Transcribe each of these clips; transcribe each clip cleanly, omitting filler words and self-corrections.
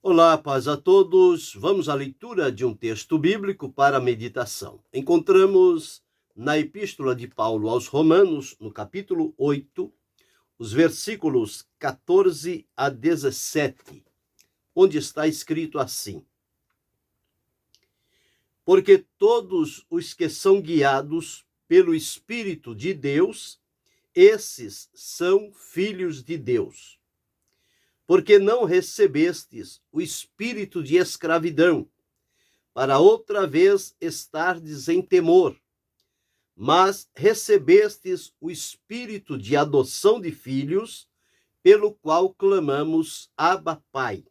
Olá, paz a todos. Vamos à leitura de um texto bíblico para a meditação. Encontramos na Epístola de Paulo aos Romanos, no capítulo 8, os versículos 14 a 17, onde está escrito assim: Porque todos os que são guiados pelo Espírito de Deus, esses são filhos de Deus. Porque não recebestes o espírito de escravidão, para outra vez estardes em temor, mas recebestes o espírito de adoção de filhos, pelo qual clamamos, Abba, Pai.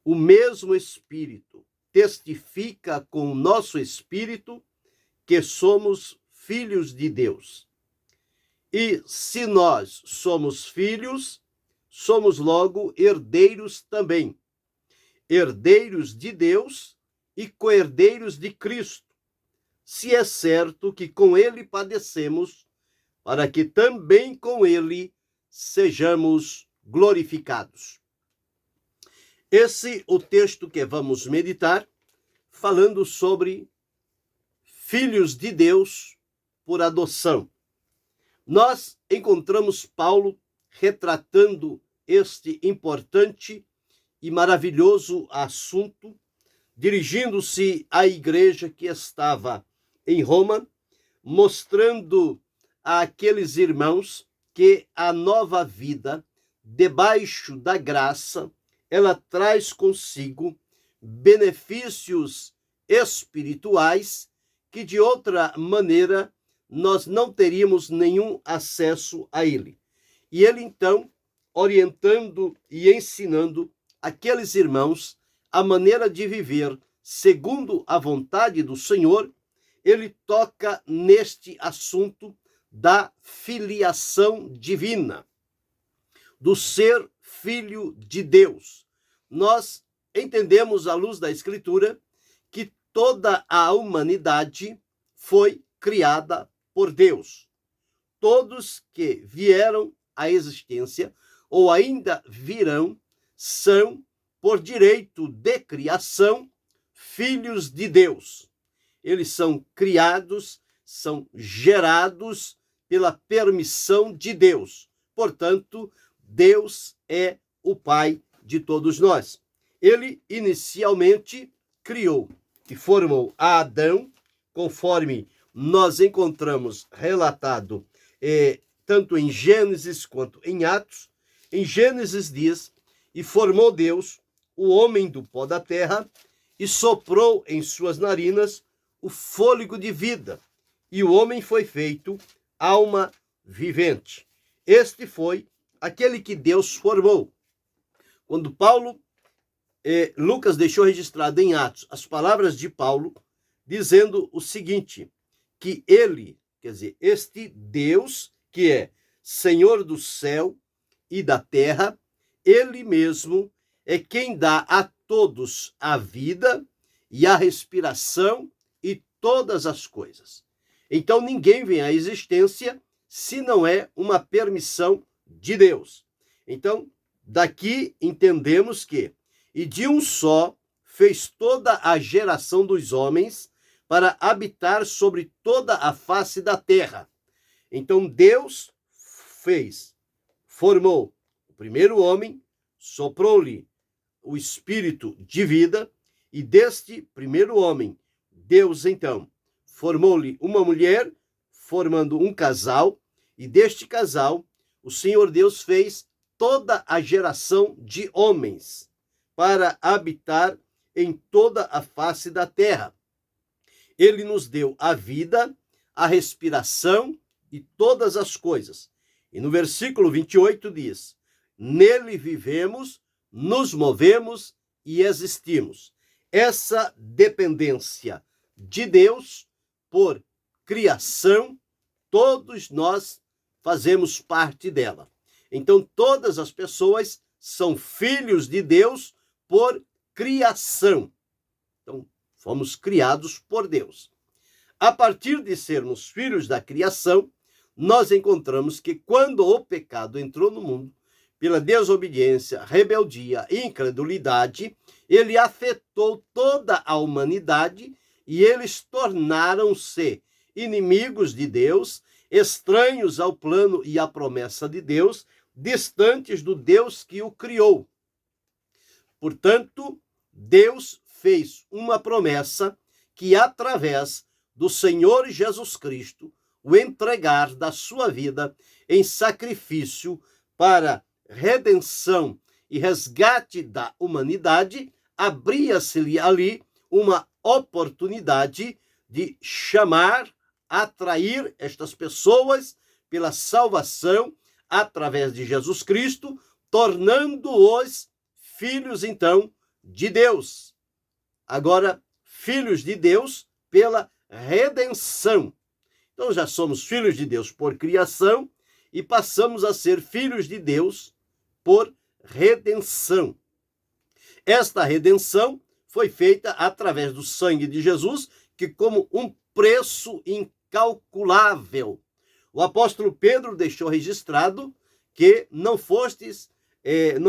O mesmo Espírito testifica com o nosso espírito que somos filhos de Deus. E se nós somos filhos, somos logo herdeiros também, herdeiros de Deus e co-herdeiros de Cristo, se é certo que com ele padecemos, para que também com ele sejamos glorificados. Esse é o texto que vamos meditar, falando sobre filhos de Deus por adoção. Nós encontramos Paulo retratando este importante e maravilhoso assunto, dirigindo-se à igreja que estava em Roma, mostrando àqueles irmãos que a nova vida, debaixo da graça, ela traz consigo benefícios espirituais que de outra maneira nós não teríamos nenhum acesso a ele. E ele, então, orientando e ensinando aqueles irmãos a maneira de viver segundo a vontade do Senhor, ele toca neste assunto da filiação divina, do ser filho de Deus. Nós entendemos, à luz da Escritura, que toda a humanidade foi criada por Deus. Todos que vieram à existência, ou ainda virão, são, por direito de criação, filhos de Deus. Eles são criados, são gerados pela permissão de Deus. Portanto, Deus é o Pai de todos nós. Ele inicialmente criou e formou a Adão, conforme nós encontramos relatado tanto em Gênesis quanto em Atos. Em Gênesis diz: e formou Deus o homem do pó da terra e soprou em suas narinas o fôlego de vida, e o homem foi feito alma vivente. Este foi aquele que Deus formou. Quando Lucas deixou registrado em Atos as palavras de Paulo, dizendo o seguinte, que ele, quer dizer, este Deus, que é Senhor do céu e da terra, ele mesmo é quem dá a todos a vida e a respiração e todas as coisas. Então ninguém vem à existência se não é uma permissão de Deus. Então, daqui entendemos que, e de um só fez toda a geração dos homens para habitar sobre toda a face da terra. Então Deus formou o primeiro homem, soprou-lhe o espírito de vida, e deste primeiro homem, Deus então formou-lhe uma mulher, formando um casal, e deste casal o Senhor Deus fez toda a geração de homens para habitar em toda a face da terra. Ele nos deu a vida, a respiração e todas as coisas. E no versículo 28 diz: nele vivemos, nos movemos e existimos. Essa dependência de Deus por criação, todos nós fazemos parte dela. Então, todas as pessoas são filhos de Deus por criação. Então, fomos criados por Deus. A partir de sermos filhos da criação, nós encontramos que quando o pecado entrou no mundo, pela desobediência, rebeldia e incredulidade, ele afetou toda a humanidade e eles tornaram-se inimigos de Deus, estranhos ao plano e à promessa de Deus, distantes do Deus que o criou. Portanto, Deus fez uma promessa que, através do Senhor Jesus Cristo, o entregar da sua vida em sacrifício para redenção e resgate da humanidade, abria-se-lhe ali uma oportunidade de chamar, atrair estas pessoas pela salvação através de Jesus Cristo, tornando-os filhos, então, de Deus. Agora, filhos de Deus pela redenção. Então, já somos filhos de Deus por criação e passamos a ser filhos de Deus por redenção. Esta redenção foi feita através do sangue de Jesus, que como um preço incalculável. O apóstolo Pedro deixou registrado que não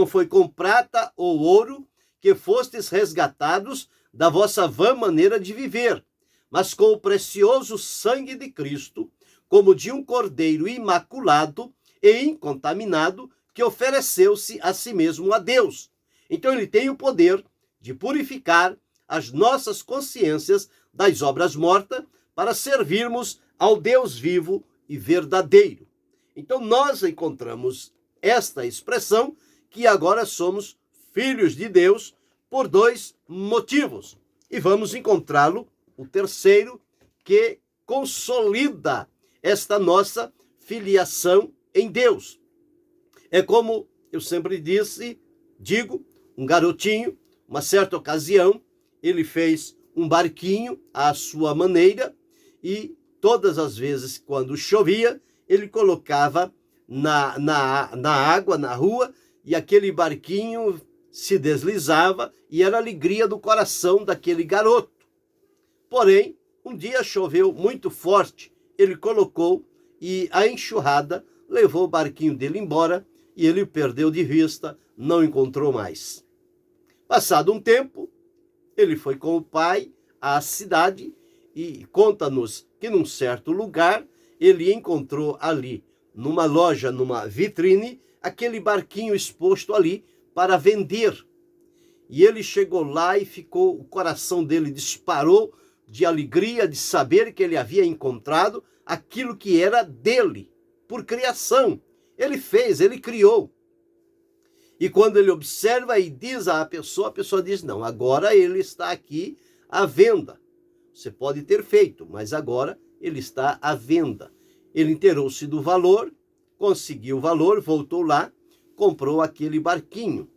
foi com prata ou ouro que fostes resgatados da vossa vã maneira de viver, mas com o precioso sangue de Cristo, como de um cordeiro imaculado e incontaminado, que ofereceu-se a si mesmo a Deus. Então ele tem o poder de purificar as nossas consciências das obras mortas para servirmos ao Deus vivo e verdadeiro. Então nós encontramos esta expressão que agora somos filhos de Deus por dois motivos. E vamos encontrá-lo, o terceiro, que consolida esta nossa filiação em Deus. É como eu sempre digo, um garotinho, uma certa ocasião, ele fez um barquinho à sua maneira e todas as vezes quando chovia, ele colocava na água, na rua, e aquele barquinho se deslizava e era a alegria do coração daquele garoto. Porém, um dia choveu muito forte, ele colocou e a enxurrada levou o barquinho dele embora e ele o perdeu de vista, não encontrou mais. Passado um tempo, ele foi com o pai à cidade e conta-nos que num certo lugar ele encontrou ali, numa loja, numa vitrine, aquele barquinho exposto ali para vender. E ele chegou lá e o coração dele disparou de alegria de saber que ele havia encontrado aquilo que era dele, por criação. Ele fez, ele criou. E quando ele observa e diz a pessoa diz, não, agora ele está aqui à venda. Você pode ter feito, mas agora ele está à venda. Ele inteirou-se do valor, conseguiu o valor, voltou lá, comprou aquele barquinho.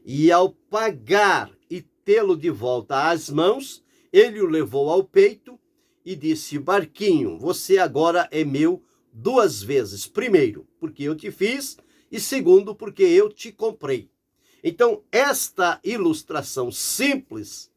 E ao pagar e tê-lo de volta às mãos, ele o levou ao peito e disse, barquinho, você agora é meu 2 vezes. Primeiro, porque eu te fiz, e segundo, porque eu te comprei. Então, esta ilustração simples,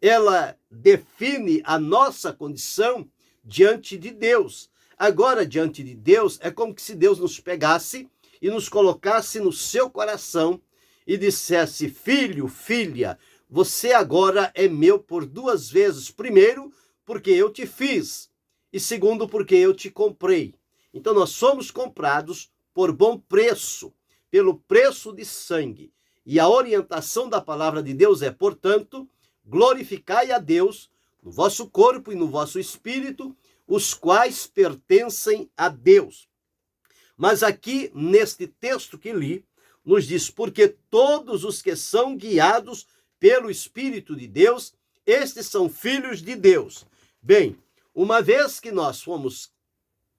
ela define a nossa condição diante de Deus. Agora, diante de Deus, é como se Deus nos pegasse e nos colocasse no seu coração e dissesse, filho, filha, você agora é meu por 2 vezes. Primeiro, porque eu te fiz, e segundo, porque eu te comprei. Então, nós somos comprados por bom preço, pelo preço de sangue. E a orientação da palavra de Deus é, portanto, glorificai a Deus no vosso corpo e no vosso espírito, os quais pertencem a Deus. Mas aqui, neste texto que li, nos diz, porque todos os que são guiados pelo Espírito de Deus, estes são filhos de Deus. Bem, uma vez que nós fomos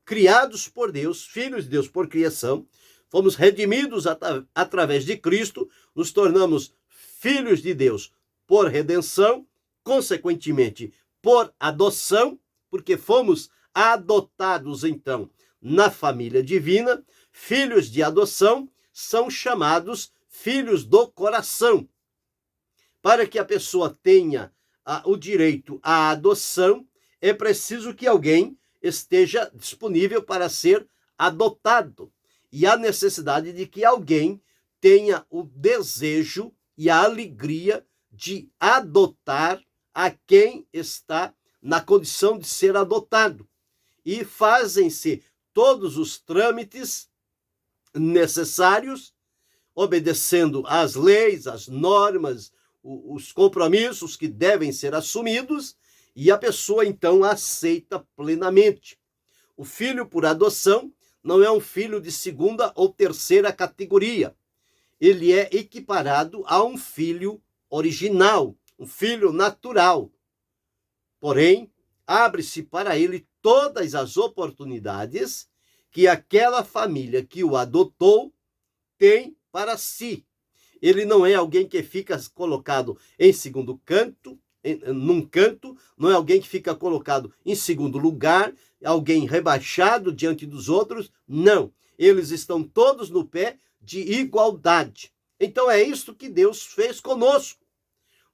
criados por Deus, filhos de Deus por criação, fomos redimidos através de Cristo, nos tornamos filhos de Deus por redenção, consequentemente por adoção, porque fomos adotados então na família divina. Filhos de adoção são chamados filhos do coração. Para que a pessoa tenha o direito à adoção, é preciso que alguém esteja disponível para ser adotado. E há necessidade de que alguém tenha o desejo e a alegria de adotar a quem está na condição de ser adotado. E fazem-se todos os trâmites necessários, obedecendo às leis, às normas, os compromissos que devem ser assumidos, e a pessoa então aceita plenamente. O filho por adoção não é um filho de segunda ou terceira categoria. Ele é equiparado a um filho original, um filho natural. Porém, abre-se para ele todas as oportunidades que aquela família que o adotou tem para si. Ele não é alguém que fica colocado em segundo canto, num canto, não é alguém que fica colocado em segundo lugar, alguém rebaixado diante dos outros. Não, eles estão todos no pé de igualdade. Então é isso que Deus fez conosco.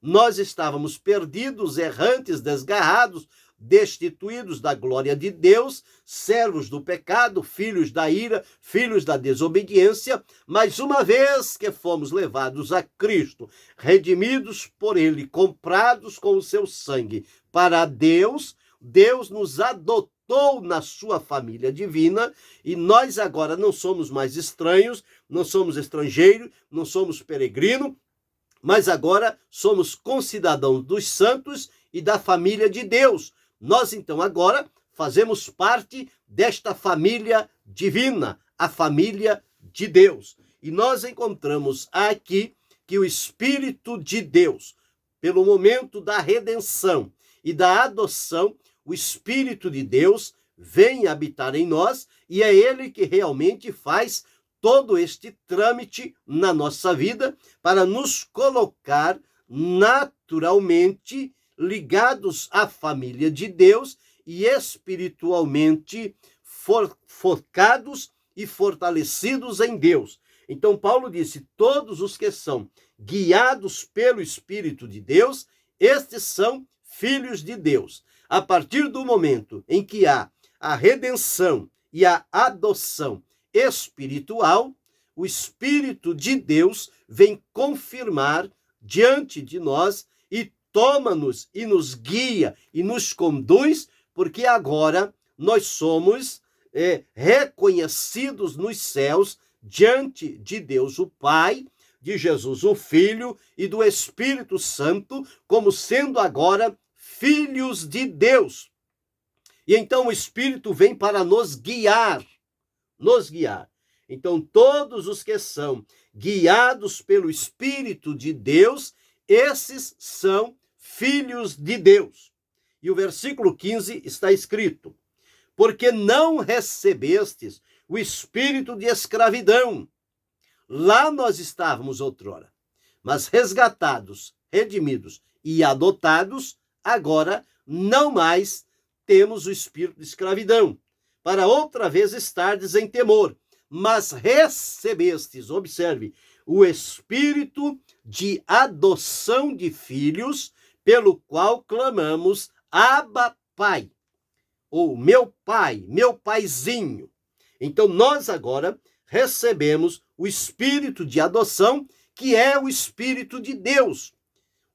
Nós estávamos perdidos, errantes, desgarrados, destituídos da glória de Deus, servos do pecado, filhos da ira, filhos da desobediência, mas uma vez que fomos levados a Cristo, redimidos por Ele, comprados com o seu sangue para Deus, Deus nos adotou na sua família divina, e nós agora não somos mais estranhos, não somos estrangeiros, não somos peregrinos, mas agora somos concidadãos dos santos e da família de Deus. Nós, então, agora fazemos parte desta família divina, a família de Deus. E nós encontramos aqui que o Espírito de Deus, pelo momento da redenção e da adoção, o Espírito de Deus vem habitar em nós, e é Ele que realmente faz todo este trâmite na nossa vida para nos colocar naturalmente ligados à família de Deus e espiritualmente focados e fortalecidos em Deus. Então Paulo disse: todos os que são guiados pelo Espírito de Deus, estes são filhos de Deus. A partir do momento em que há a redenção e a adoção espiritual, o Espírito de Deus vem confirmar diante de nós e toma-nos e nos guia e nos conduz, porque agora nós somos reconhecidos nos céus diante de Deus o Pai, de Jesus o Filho e do Espírito Santo, como sendo agora filhos de Deus. E então o Espírito vem para nos guiar. Então, todos os que são guiados pelo Espírito de Deus, esses são filhos de Deus. E o versículo 15 está escrito: porque não recebestes o espírito de escravidão. Lá nós estávamos outrora, mas resgatados, redimidos e adotados, agora não mais temos o espírito de escravidão, para outra vez estardes em temor, mas recebestes, observe, o espírito de adoção de filhos, pelo qual clamamos: Abba, Pai, ou meu pai, meu paizinho. Então nós agora recebemos o espírito de adoção, que é o Espírito de Deus.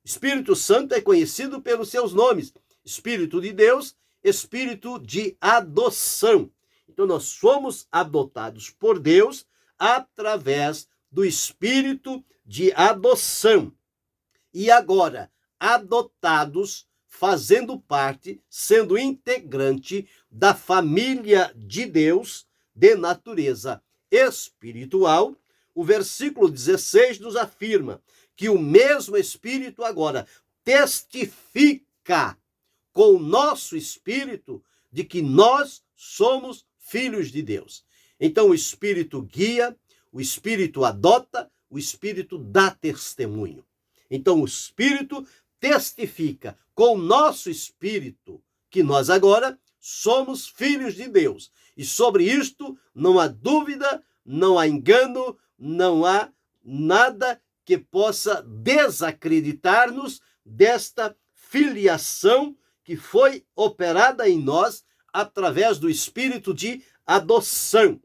O Espírito Santo é conhecido pelos seus nomes: Espírito de Deus, Espírito de adoção. Então nós somos adotados por Deus através do Espírito de adoção. E agora, adotados, fazendo parte, sendo integrante da família de Deus, de natureza espiritual, o versículo 16 nos afirma que o mesmo Espírito agora testifica com o nosso espírito de que nós somos filhos de Deus. Então o Espírito guia, o Espírito adota, o Espírito dá testemunho. Então o Espírito testifica com o nosso espírito que nós agora somos filhos de Deus. E sobre isto não há dúvida, não há engano, não há nada que possa desacreditar-nos desta filiação que foi operada em nós através do espírito de adoção.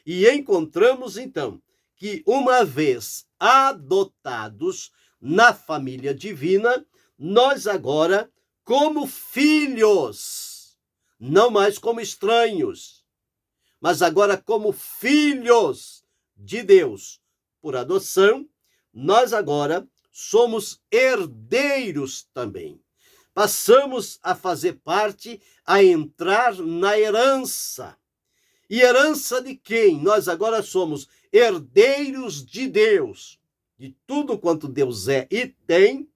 E encontramos, então, que, uma vez adotados na família divina, nós agora, como filhos, não mais como estranhos, mas agora como filhos de Deus, por adoção, nós agora somos herdeiros também. Passamos a fazer parte, a entrar na herança. E herança de quem? Nós agora somos herdeiros de Deus, de tudo quanto Deus é e tem,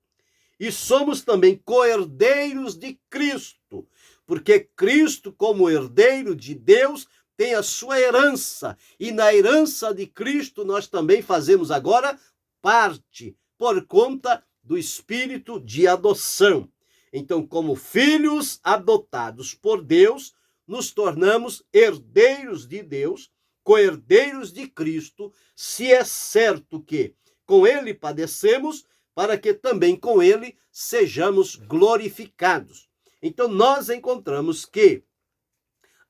e somos também co-herdeiros de Cristo, porque Cristo, como herdeiro de Deus, tem a sua herança, e na herança de Cristo nós também fazemos agora parte, por conta do espírito de adoção. Então, como filhos adotados por Deus, nos tornamos herdeiros de Deus, co-herdeiros de Cristo, se é certo que com ele padecemos, para que também com ele sejamos glorificados. Então, nós encontramos que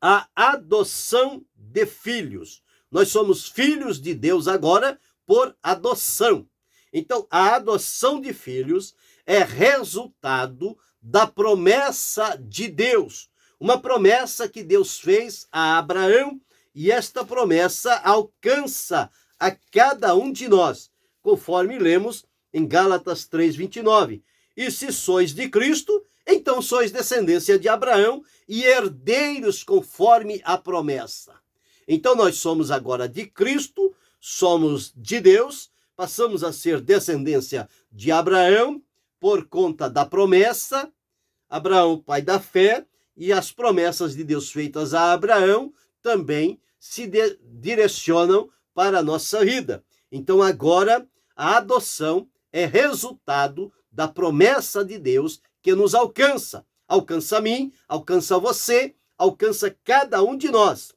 a adoção de filhos, nós somos filhos de Deus agora por adoção. Então, a adoção de filhos é resultado da promessa de Deus, uma promessa que Deus fez a Abraão, e esta promessa alcança a cada um de nós, conforme lemos em Gálatas 3:29. E se sois de Cristo, então sois descendência de Abraão e herdeiros conforme a promessa. Então nós somos agora de Cristo, somos de Deus, passamos a ser descendência de Abraão por conta da promessa, Abraão, pai da fé, e as promessas de Deus feitas a Abraão também se direcionam para a nossa vida. Então agora a adoção é resultado da promessa de Deus que nos alcança. Alcança a mim, alcança você, alcança cada um de nós.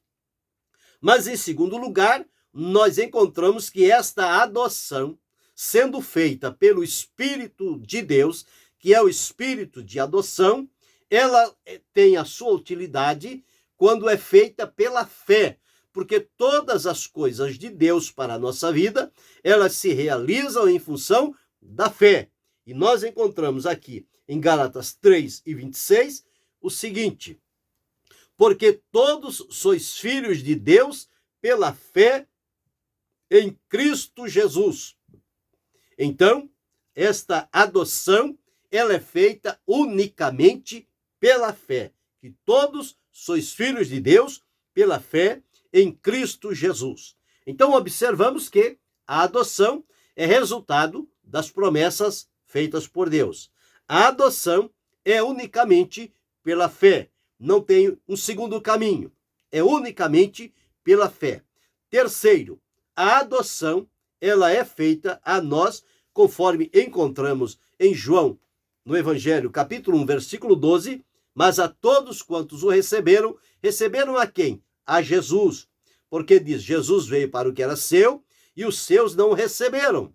Mas em segundo lugar, nós encontramos que esta adoção, sendo feita pelo Espírito de Deus, que é o Espírito de adoção, ela tem a sua utilidade quando é feita pela fé, porque todas as coisas de Deus para a nossa vida, elas se realizam em função da fé. E nós encontramos aqui em Gálatas 3:26 o seguinte: porque todos sois filhos de Deus pela fé em Cristo Jesus. Então, esta adoção, ela é feita unicamente pela fé, que todos sois filhos de Deus pela fé em Cristo Jesus. Então, observamos que a adoção é resultado das promessas feitas por Deus. A adoção é unicamente pela fé. Não tem um segundo caminho. É unicamente pela fé. Terceiro, a adoção, ela é feita a nós, conforme encontramos em João, no Evangelho, capítulo 1, versículo 12, mas a todos quantos o receberam, receberam a quem? A Jesus. Porque diz, Jesus veio para o que era seu, e os seus não o receberam.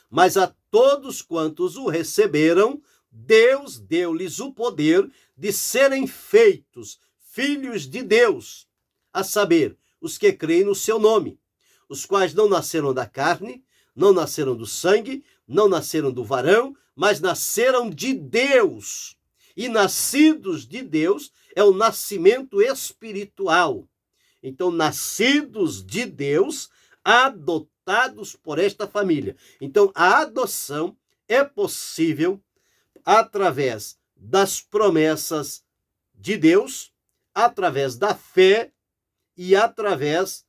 Mas a todos quantos o receberam, Deus deu-lhes o poder de serem feitos filhos de Deus, a saber, os que creem no seu nome, os quais não nasceram da carne, não nasceram do sangue, não nasceram do varão, mas nasceram de Deus. E nascidos de Deus é o nascimento espiritual. Então, nascidos de Deus, adotados por esta família. Então, a adoção é possível através das promessas de Deus, através da fé e através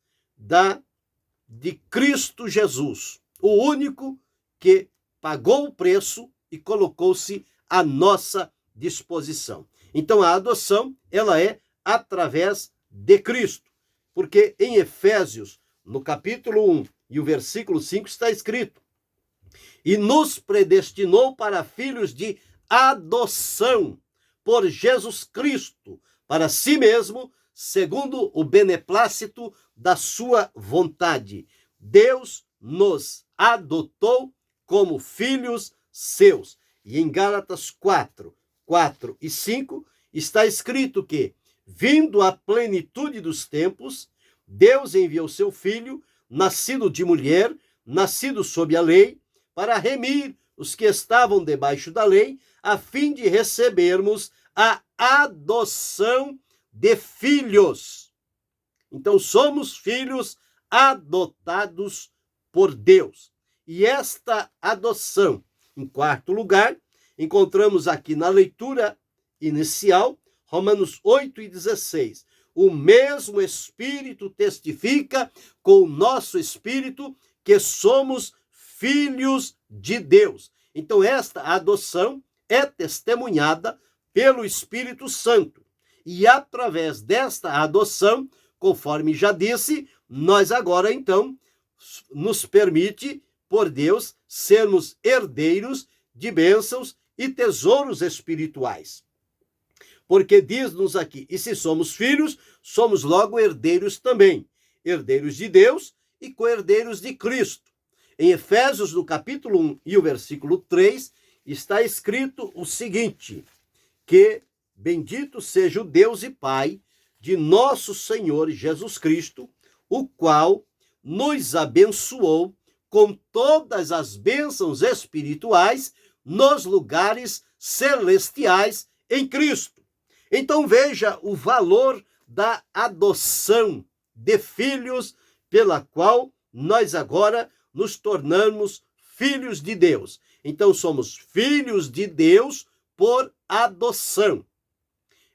de Cristo Jesus, o único que pagou o preço e colocou-se à nossa disposição. Então, a adoção, ela é através de Cristo, porque em Efésios, no capítulo 1 e o versículo 5 está escrito: e nos predestinou para filhos de adoção por Jesus Cristo, para si mesmo, segundo o beneplácito da sua vontade. Deus nos adotou como filhos seus. E em Gálatas 4 e 5 está escrito que, vindo a plenitude dos tempos, Deus enviou seu Filho, nascido de mulher, nascido sob a lei, para remir os que estavam debaixo da lei, a fim de recebermos a adoção de filhos. Então, somos filhos adotados por Deus. E esta adoção, em quarto lugar, encontramos aqui na leitura inicial, Romanos 8:16. O mesmo Espírito testifica com o nosso espírito que somos filhos de Deus. Então, esta adoção é testemunhada pelo Espírito Santo. E através desta adoção, conforme já disse, nós agora, então, nos permite, por Deus, sermos herdeiros de bênçãos e tesouros espirituais. Porque diz-nos aqui, e se somos filhos, somos logo herdeiros também, herdeiros de Deus e co-herdeiros de Cristo. Em Efésios, no capítulo 1 e o versículo 3, está escrito o seguinte, que bendito seja o Deus e Pai de nosso Senhor Jesus Cristo, o qual nos abençoou com todas as bênçãos espirituais nos lugares celestiais em Cristo. Então veja o valor da adoção de filhos, pela qual nós agora nos tornamos filhos de Deus. Então somos filhos de Deus por adoção.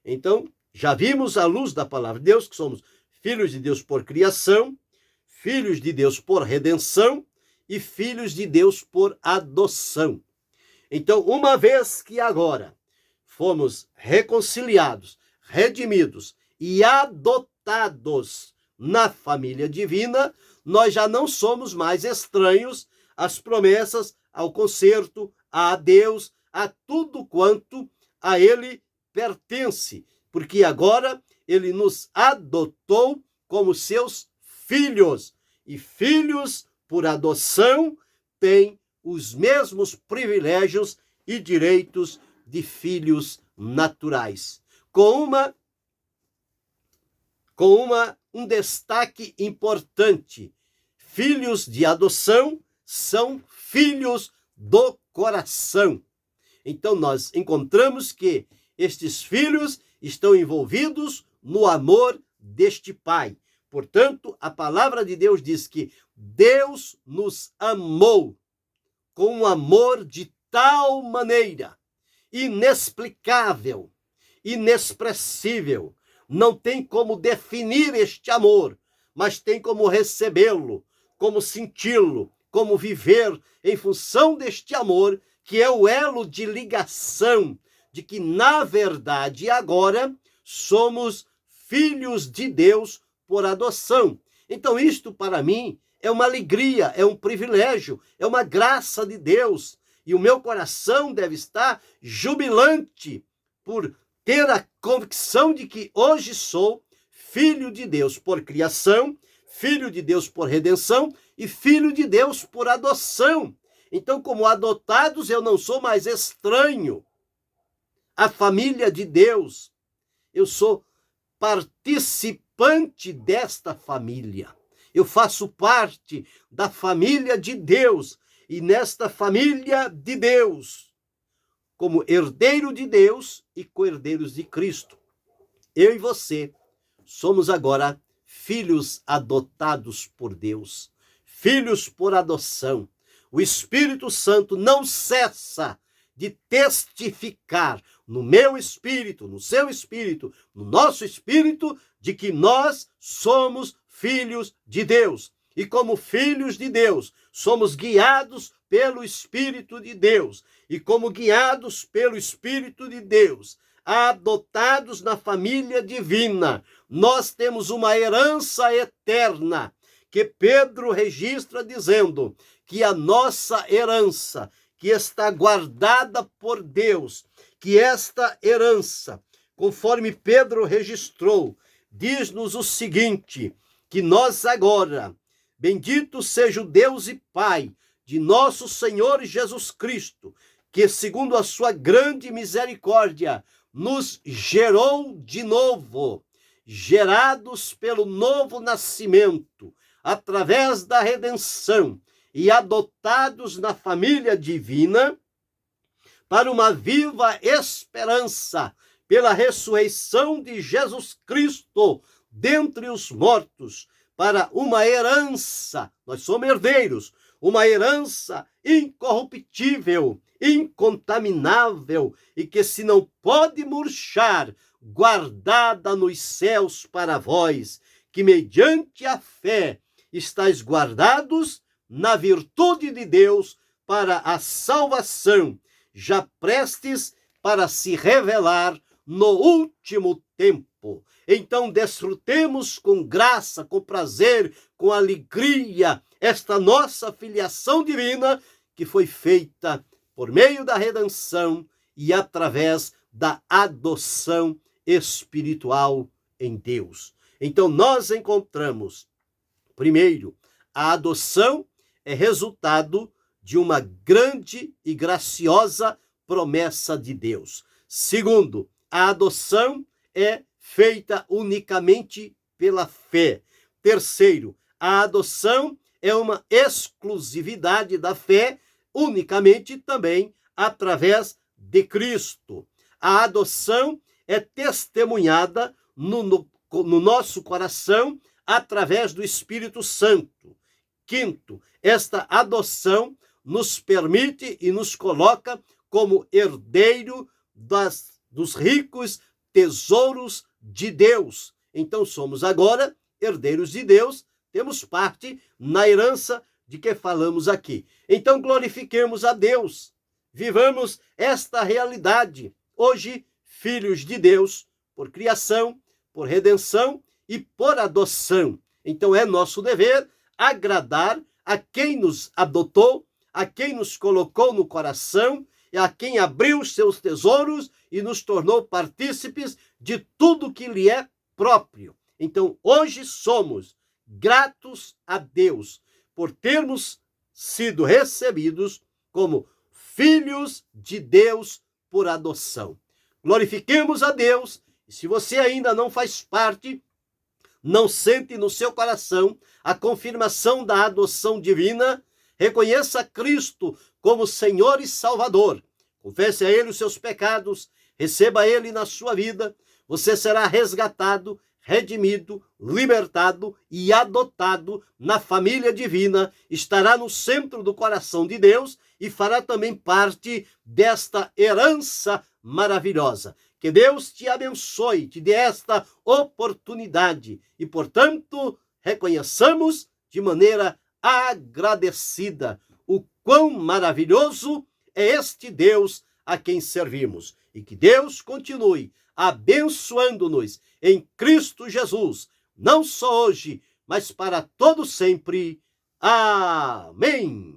Então, já vimos à luz da palavra de Deus que somos filhos de Deus por criação, filhos de Deus por redenção e filhos de Deus por adoção. Então, uma vez que agora fomos reconciliados, redimidos e adotados na família divina, nós já não somos mais estranhos às promessas, ao conserto, a Deus, a tudo quanto a Ele pertence, porque agora Ele nos adotou como seus filhos, e filhos por adoção têm os mesmos privilégios e direitos de filhos naturais, com um destaque importante. Filhos de adoção são filhos do coração. Então nós encontramos que estes filhos estão envolvidos no amor deste Pai. Portanto, a palavra de Deus diz que Deus nos amou com um amor de tal maneira inexplicável, inexpressível. Não tem como definir este amor, mas tem como recebê-lo, como senti-lo, como viver em função deste amor, que é o elo de ligação, de que, na verdade, agora somos filhos de Deus por adoção. Então, isto para mim é uma alegria, é um privilégio, é uma graça de Deus. E o meu coração deve estar jubilante por ter a convicção de que hoje sou filho de Deus por criação, filho de Deus por redenção e filho de Deus por adoção. Então, como adotados, eu não sou mais estranho à família de Deus. Eu sou participante desta família. Eu faço parte da família de Deus. E nesta família de Deus, como herdeiro de Deus e co-herdeiros de Cristo, eu e você somos agora filhos adotados por Deus, filhos por adoção. O Espírito Santo não cessa de testificar no meu espírito, no seu espírito, no nosso espírito, de que nós somos filhos de Deus. E como filhos de Deus, somos guiados pelo Espírito de Deus. E como guiados pelo Espírito de Deus, adotados na família divina, nós temos uma herança eterna, que Pedro registra dizendo que a nossa herança, que está guardada por Deus, que esta herança, conforme Pedro registrou, diz-nos o seguinte, que nós agora, bendito seja o Deus e Pai de nosso Senhor Jesus Cristo, que segundo a sua grande misericórdia, nos gerou de novo, gerados pelo novo nascimento, através da redenção e adotados na família divina, para uma viva esperança pela ressurreição de Jesus Cristo dentre os mortos, para uma herança, nós somos herdeiros, uma herança incorruptível, incontaminável e que se não pode murchar, guardada nos céus para vós, que mediante a fé estáis guardados na virtude de Deus para a salvação, já prestes para se revelar no último tempo. Então desfrutemos com graça, com prazer, com alegria, esta nossa filiação divina que foi feita por meio da redenção e através da adoção espiritual em Deus. Então nós encontramos, primeiro, a adoção é resultado de uma grande e graciosa promessa de Deus. Segundo, a adoção é feita unicamente pela fé. Terceiro, a adoção é uma exclusividade da fé, unicamente também através de Cristo. A adoção é testemunhada no nosso coração através do Espírito Santo. Quinto, esta adoção nos permite e nos coloca como herdeiro dos ricos tesouros de Deus. Então somos agora herdeiros de Deus, temos parte na herança de que falamos aqui. Então glorifiquemos a Deus, vivamos esta realidade, hoje filhos de Deus, por criação, por redenção e por adoção. Então é nosso dever agradar a quem nos adotou, a quem nos colocou no coração, e a quem abriu os seus tesouros e nos tornou partícipes de tudo que lhe é próprio. Então, hoje somos gratos a Deus por termos sido recebidos como filhos de Deus por adoção. Glorifiquemos a Deus, e se você ainda não faz parte, não sente no seu coração a confirmação da adoção divina, reconheça Cristo como Senhor e Salvador. Confesse a Ele os seus pecados, receba Ele na sua vida. Você será resgatado, redimido, libertado e adotado na família divina. Estará no centro do coração de Deus e fará também parte desta herança maravilhosa. Que Deus te abençoe, te dê esta oportunidade e, portanto, reconheçamos de maneira agradecida o quão maravilhoso é este Deus a quem servimos. E que Deus continue abençoando-nos em Cristo Jesus, não só hoje, mas para todo sempre. Amém.